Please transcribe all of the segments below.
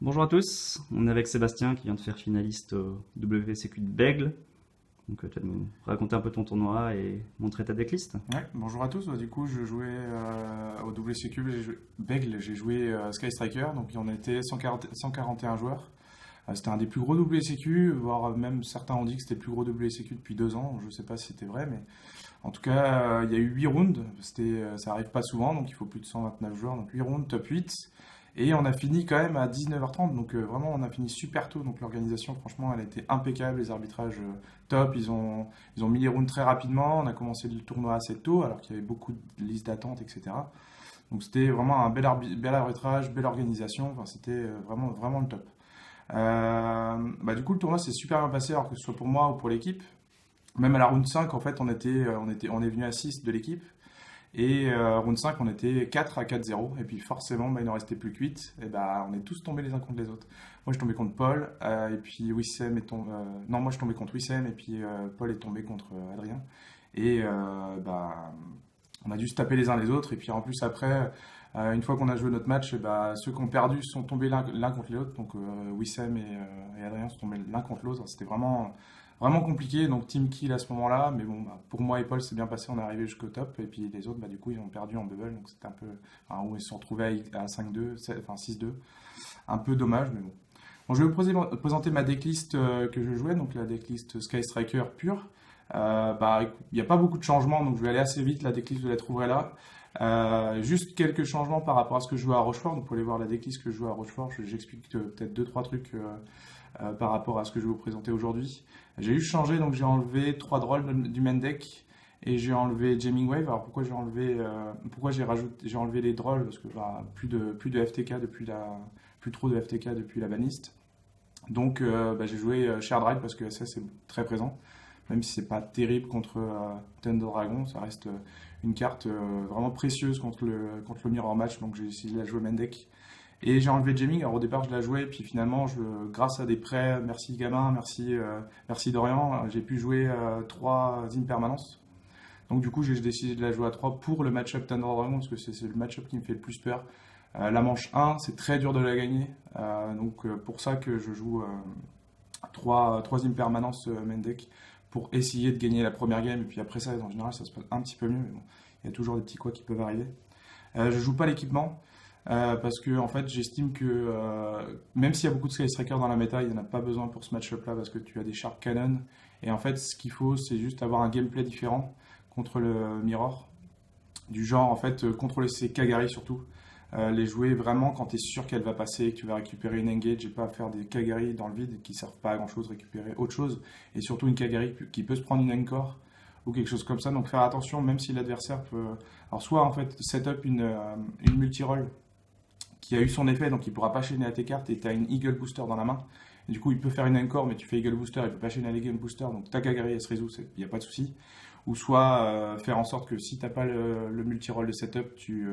Bonjour à tous, on est avec Sébastien qui vient de faire finaliste au WCQ de Bègle. Donc tu vas nous raconter un peu ton tournoi et montrer ta decklist. Ouais, bonjour à tous. Du coup, je jouais au WCQ Bègle, j'ai joué Sky Striker, donc on était 141 joueurs. C'était un des plus gros WCQ, voire même certains ont dit que c'était le plus gros WCQ depuis 2 ans. Je sais pas si c'était vrai, mais en tout cas, il y a eu 8 rounds. Ça arrive pas souvent, donc il faut plus de 129 joueurs, donc 8 rounds, top 8. Et on a fini quand même à 19h30, donc vraiment on a fini super tôt. Donc l'organisation, franchement, elle a été impeccable, les arbitrages top. Ils ont mis les rounds très rapidement. On a commencé le tournoi assez tôt, alors qu'il y avait beaucoup de listes d'attente, etc. Donc c'était vraiment un bel arbitrage, belle organisation. Enfin, c'était vraiment, vraiment le top. Du coup, le tournoi s'est super bien passé, alors que ce soit pour moi ou pour l'équipe. Même à la round 5, en fait, on est venu à 6 de l'équipe. Et round 5, on était 4 à 4-0. Et puis forcément, il n'en restait plus que 8. Et on est tous tombés les uns contre les autres. Moi, je tombais contre Paul. Et puis Wissem est tombé. Non, moi, je tombais contre Wissem. Et puis Paul est tombé contre Adrien. Et on a dû se taper les uns les autres. Et puis en plus, après, une fois qu'on a joué notre match, ceux qui ont perdu sont tombés l'un contre l'autre. Donc Wissem et Adrien sont tombés l'un contre l'autre. C'était vraiment, vraiment compliqué. Donc team kill à ce moment-là. Mais bon, pour moi et Paul, c'est bien passé. On est arrivé jusqu'au top. Et puis les autres, du coup, ils ont perdu en bubble. Donc c'était un peu. Enfin, où ils se sont retrouvés à 5-2, enfin 6-2. Un peu dommage, mais bon. Bon, je vais vous présenter ma decklist que je jouais. Donc la decklist Sky Striker pure. Il n'y a pas beaucoup de changements, donc je vais aller assez vite. La decklist, vous la trouverez là. Juste quelques changements par rapport à ce que je jouais à Rochefort. Donc, vous pouvez voir la decklist que je joue à Rochefort. J'explique peut-être deux trois trucs par rapport à ce que je vais vous présenter aujourd'hui. J'ai juste changé, donc j'ai enlevé 3 drôles du main deck et j'ai enlevé Jamming Wave. Alors, pourquoi j'ai enlevé les drôles? Parce que plus de FTK plus trop de FTK depuis la baniste. Donc, j'ai joué Share Drive parce que SS est très présent. Même si c'est pas terrible contre Thunder Dragon, ça reste une carte vraiment précieuse contre le Mirror Match, donc j'ai décidé de la jouer main deck. Et j'ai enlevé Jamming, alors au départ je la jouais, puis finalement, grâce à des prêts, merci Gamin, merci Dorian, j'ai pu jouer 3 impermanences. Donc du coup j'ai décidé de la jouer à 3 pour le match-up Thunder Dragon, parce que c'est le match-up qui me fait le plus peur. La manche 1, c'est très dur de la gagner, pour ça que je joue 3 impermanences main deck pour essayer de gagner la première game. Et puis après ça, en général, ça se passe un petit peu mieux. Mais bon, il y a toujours des petits coups qui peuvent arriver. Je joue pas l'équipement parce que en fait, j'estime que même s'il y a beaucoup de Sky Striker dans la méta, il n'y en a pas besoin pour ce match-up là parce que tu as des Sharp Cannon. Et en fait, ce qu'il faut, c'est juste avoir un gameplay différent contre le Mirror. Du genre, en fait, contrôler ses Kagari surtout. Les jouer vraiment quand tu es sûr qu'elle va passer, que tu vas récupérer une engage et pas faire des Kagari dans le vide qui servent pas à grand chose, récupérer autre chose. Et surtout une Kagari qui peut se prendre une encore ou quelque chose comme ça. Donc faire attention, même si l'adversaire peut. Alors, soit en fait, setup une multi-roll qui a eu son effet, donc il pourra pas chaîner à tes cartes et tu as une Eagle Booster dans la main. Et du coup, il peut faire une encore, mais tu fais Eagle Booster, il peut pas chaîner à l'Eagle Booster, donc ta Kagari elle se résout, il n'y a pas de souci. Ou soit faire en sorte que si t'as pas le multi-roll de setup, tu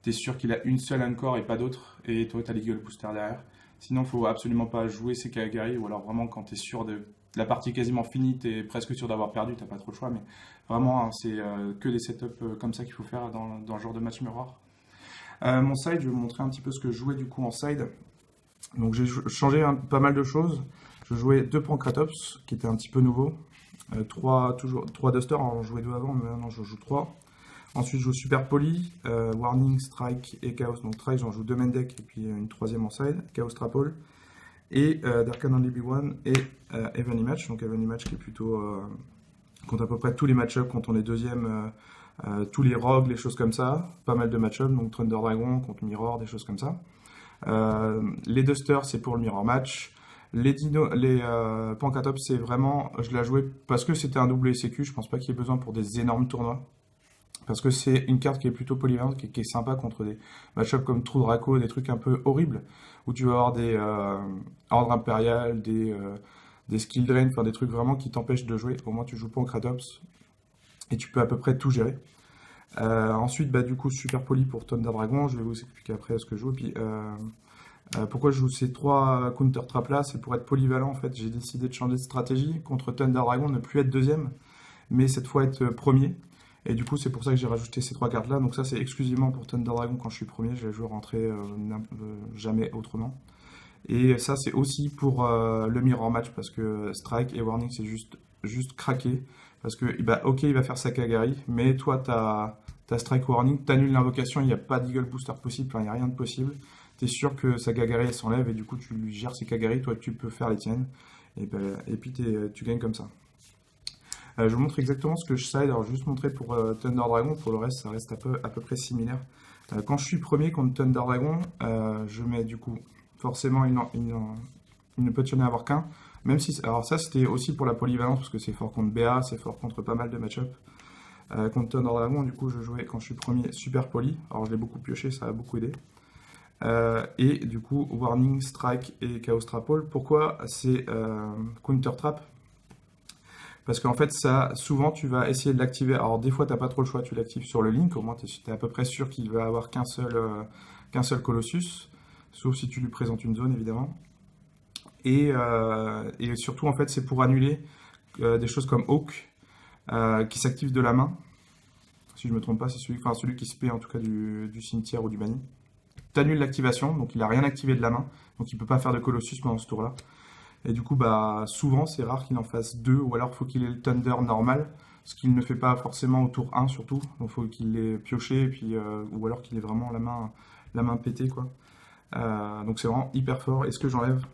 es sûr qu'il a une seule encore et pas d'autre, et toi tu as l'Eagle Booster derrière. Sinon, il faut absolument pas jouer ces Kagari, ou alors vraiment quand tu es sûr de la partie quasiment finie, tu es presque sûr d'avoir perdu, t'as pas trop le choix, mais vraiment, hein, c'est que des setups comme ça qu'il faut faire dans le genre de match mirror. Mon side, je vais vous montrer un petit peu ce que je jouais du coup en side. Donc j'ai changé pas mal de choses. Je jouais 2 Pancratops, qui était un petit peu nouveau. 3 Duster, j'en jouais 2 avant, mais maintenant je joue 3. Ensuite, je joue Super Poly, Warning, Strike et Chaos. Donc, Strike, j'en joue 2 main deck et puis une troisième en side, Chaos Trapple. Et Dark Only B1 et Evenly Match. Donc, Evenly Match qui est plutôt contre à peu près tous les match-ups, quand on est deuxième, tous les rogues, les choses comme ça. Pas mal de match-ups, donc Thunder Dragon contre Mirror, des choses comme ça. Les Dusters, c'est pour le Mirror Match. Les Pancratops, c'est vraiment, je l'ai joué parce que c'était un double SQ. Je pense pas qu'il y ait besoin pour des énormes tournois. Parce que c'est une carte qui est plutôt polyvalente, qui est sympa contre des match-ups comme True Draco, des trucs un peu horribles, où tu vas avoir des Ordre Impérial, des Skill Drain, enfin des trucs vraiment qui t'empêchent de jouer. Au moins tu joues Pancratops et tu peux à peu près tout gérer. Ensuite, du coup, Super Poly pour Thunder Dragon, je vais vous expliquer après ce que je joue. Et puis, pourquoi je joue ces 3 counter traps là, c'est pour être polyvalent en fait. J'ai décidé de changer de stratégie contre Thunder Dragon, ne plus être deuxième, mais cette fois être premier. Et du coup, c'est pour ça que j'ai rajouté ces 3 cartes là. Donc, ça, c'est exclusivement pour Thunder Dragon quand je suis premier. Je les joue rentrer jamais autrement. Et ça, c'est aussi pour le mirror match, parce que strike et warning, c'est juste craquer. Parce que, bah, ok, il va faire sa Kagari, mais toi, t'as strike warning, t'annules l'invocation, il n'y a pas d'eagle booster possible, enfin, il n'y a rien de possible. T'es sûr que sa Kagari, elle s'enlève, et du coup, tu lui gères ses Kagari, toi, tu peux faire les tiennes. Et puis, tu gagnes comme ça. Je vous montre exactement ce que je side. Alors, je vais juste montrer pour Thunder Dragon. Pour le reste, ça reste à peu près similaire. Quand je suis premier contre Thunder Dragon, je mets du coup forcément il ne peut y en avoir qu'un. Même si, alors ça c'était aussi pour la polyvalence parce que c'est fort contre BA, c'est fort contre pas mal de match-up. Contre Thunder Dragon, du coup je jouais quand je suis premier super poly. Alors je l'ai beaucoup pioché, ça a beaucoup aidé. Et du coup Warning, Strike et Chaos Trapple. Pourquoi c'est Counter Trap? Parce qu'en fait, ça, souvent, tu vas essayer de l'activer. Alors, des fois, tu n'as pas trop le choix, tu l'actives sur le link. Au moins, tu es à peu près sûr qu'il va avoir qu'un seul Colossus. Sauf si tu lui présentes une zone, évidemment. Et surtout, en fait, c'est pour annuler des choses comme Hawk, qui s'active de la main. Si je ne me trompe pas, c'est celui qui se paie, en tout cas, du cimetière ou du banni. Tu annules l'activation, donc il n'a rien activé de la main. Donc, il ne peut pas faire de Colossus pendant ce tour-là. Et du coup, bah, souvent, c'est rare qu'il en fasse deux, ou alors il faut qu'il ait le Thunder normal, ce qu'il ne fait pas forcément au tour 1 surtout. Donc il faut qu'il l'ait pioché, et puis, ou alors qu'il ait vraiment la main pétée, quoi. Donc c'est vraiment hyper fort. Et ce que j'enlève,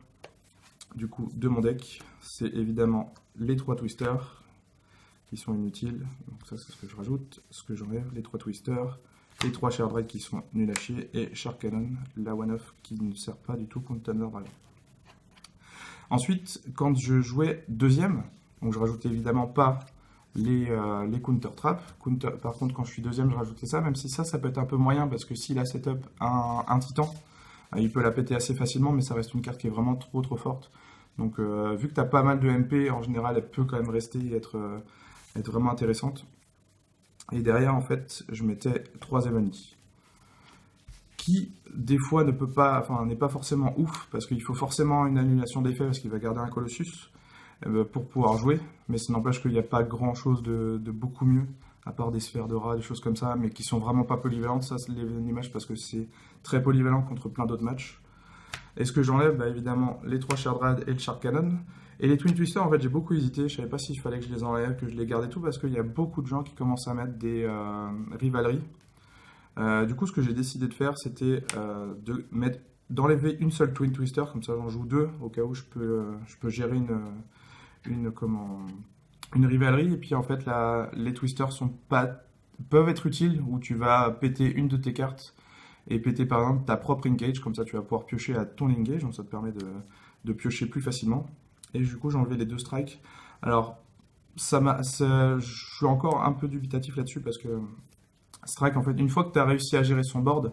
du coup, de mon deck, c'est évidemment les 3 twisters, qui sont inutiles. Donc ça, c'est ce que je rajoute. Ce que j'enlève, les 3 twisters, les 3 Shard Raid qui sont nuls à chier, et Shark Cannon, la one-off qui ne sert pas du tout contre Thunder Dragon. Ensuite, quand je jouais deuxième, donc je rajoutais évidemment pas les counter traps. Par contre, quand je suis deuxième, je rajoutais ça, même si ça peut être un peu moyen, parce que s'il a setup un titan, il peut la péter assez facilement, mais ça reste une carte qui est vraiment trop forte. Donc vu que tu as pas mal de MP, en général, elle peut quand même rester et être vraiment intéressante. Et derrière, en fait, je mettais 3 Emony, qui des fois n'est pas forcément ouf, parce qu'il faut forcément une annulation d'effet, parce qu'il va garder un Colossus pour pouvoir jouer, mais ça n'empêche qu'il n'y a pas grand chose de beaucoup mieux, à part des sphères de rat, des choses comme ça, mais qui sont vraiment pas polyvalentes. Ça, c'est l'image parce que c'est très polyvalent contre plein d'autres matchs. Et ce que j'enlève, bah, évidemment, les 3 Shard Raid et le Shark Cannon. Et les Twin Twisters, en fait, j'ai beaucoup hésité. Je savais pas s'il fallait que je les enlève, que je les garde et tout, parce qu'il y a beaucoup de gens qui commencent à mettre des rivaleries. Du coup, ce que j'ai décidé de faire, c'était d'enlever une seule Twin Twister, comme ça j'en joue 2, au cas où je peux gérer une rivalerie. Et puis en fait, les Twisters peuvent être utiles, où tu vas péter une de tes cartes et péter par exemple ta propre engage, comme ça tu vas pouvoir piocher à ton engage, donc ça te permet de piocher plus facilement. Et du coup, j'ai enlevé les 2 strikes. Alors, je suis encore un peu dubitatif là-dessus, parce que Strike, en fait, une fois que tu as réussi à gérer son board,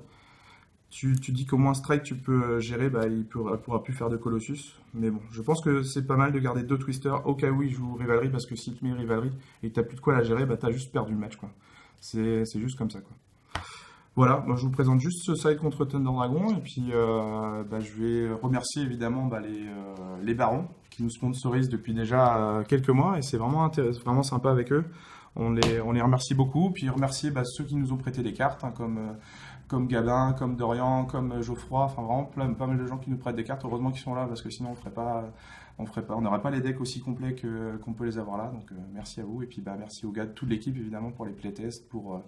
tu dis qu'au moins Strike, tu peux gérer, bah, il pourra plus faire de Colossus. Mais bon, je pense que c'est pas mal de garder 2 twisters au cas où il joue Rivalry, parce que si tu mets Rivalry et que tu n'as plus de quoi la gérer, bah, tu as juste perdu le match, quoi. C'est juste comme ça, quoi. Voilà, moi je vous présente juste ce side contre Thunder Dragon, et puis bah, je vais remercier évidemment bah, les barons qui nous sponsorisent depuis déjà quelques mois, et c'est vraiment sympa avec eux. On les remercie beaucoup, puis remercier bah, ceux qui nous ont prêté des cartes, hein, comme Gabin, comme Dorian, comme Geoffroy, enfin vraiment pas mal de gens qui nous prêtent des cartes. Heureusement qu'ils sont là, parce que sinon on n'aurait pas les decks aussi complets qu'on peut les avoir là. Donc merci à vous, et puis bah, merci aux gars de toute l'équipe évidemment pour les playtests, pour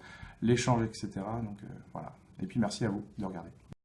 l'échange, etc. Donc voilà. Et puis merci à vous de regarder.